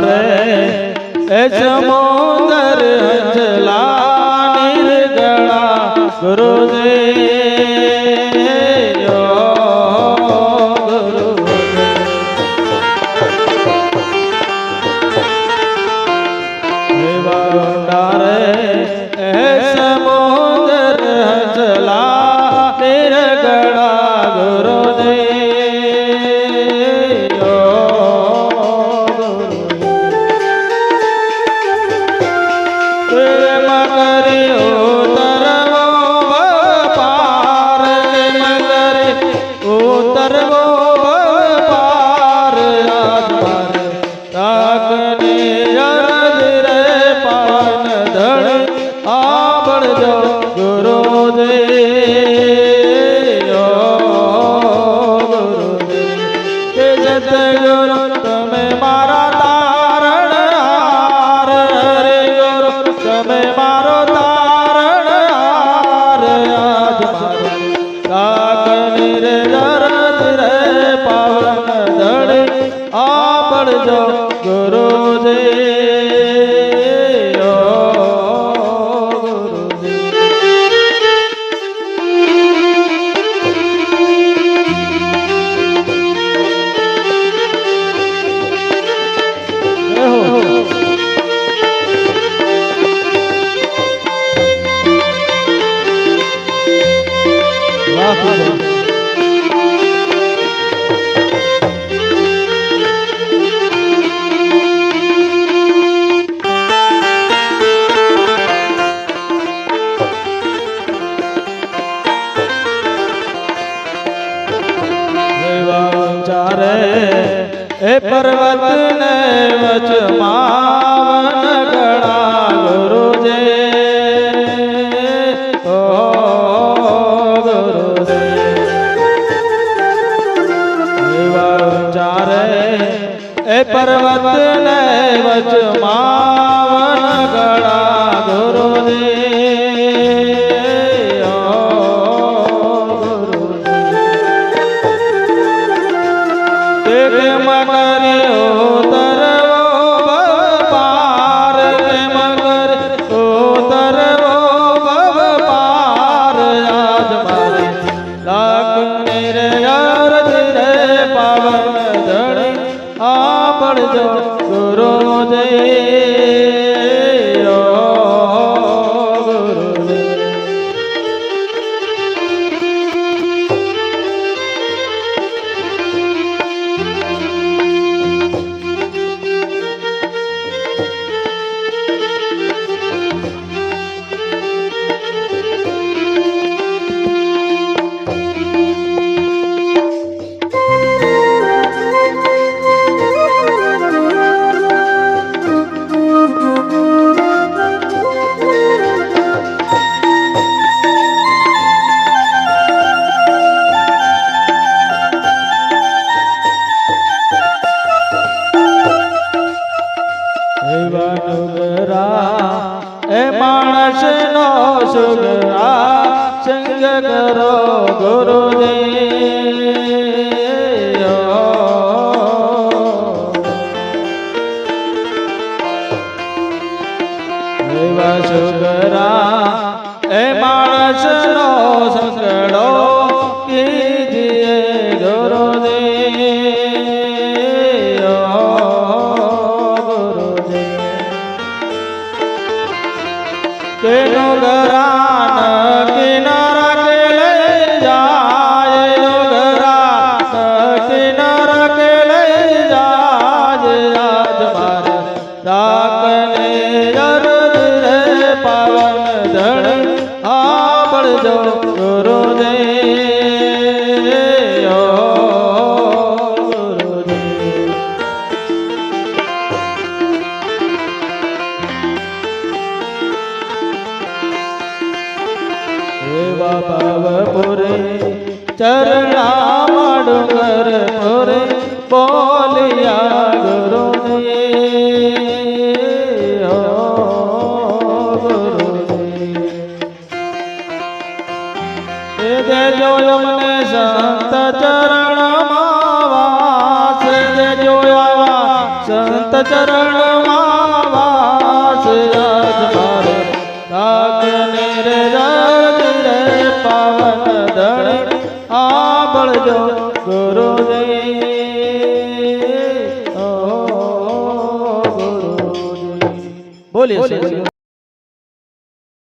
ચારે એ સમુદર હંસલા નિર્ગળા ગુરુદેવ સમુદર હંસલા નિર્ગળા ગુરુદેવ પ્રેમ કર્યો તરવો પાર પ્રેમ કરે ઉતરવો પાર આત્મા તાકને અરજ રે પાવન ધણ આવડજો ગુરુદેવ કે સતગુરુ તમે મારા તારણ હાર હરે ગુરુ તમે મારો તારણ હાર આજ મારો કાકની રે અરજ રે પાવન ધણ આવડજો ગુરુદેવ એ પર્વત ને વચમાં વનગળા ગુરુદેવ ઓ ગુરુદેવ ચારે એ પર્વત ને વચમાં વનગળા ગુરુદેવ ઓ ગુરુદેવ સંગ કરો ગુરુદેવ એવા સુગરા એ માણસનો સંગડો કીજીએ ગુરુદેવ તેનો ગરાન કિનારા કે લઈ જાય ગરાન કિનારા કે લઈ જાય આજ મારે તાકને અરજ રે પાવન ધણ આવડજો ગુરુદેવ ભવપુરે ચરણા ડુંગર પુરે બોલિયા ગુરુદેવ દેજો અમને સંત ચરણમાં વાસ દેજો આવા સંત ચરણમાં વાસ આજ મારો રાખને રે જરજી રે પાવન ધણી આંભળજો ગુરુજી ઓ ગુરુજી બોલીએ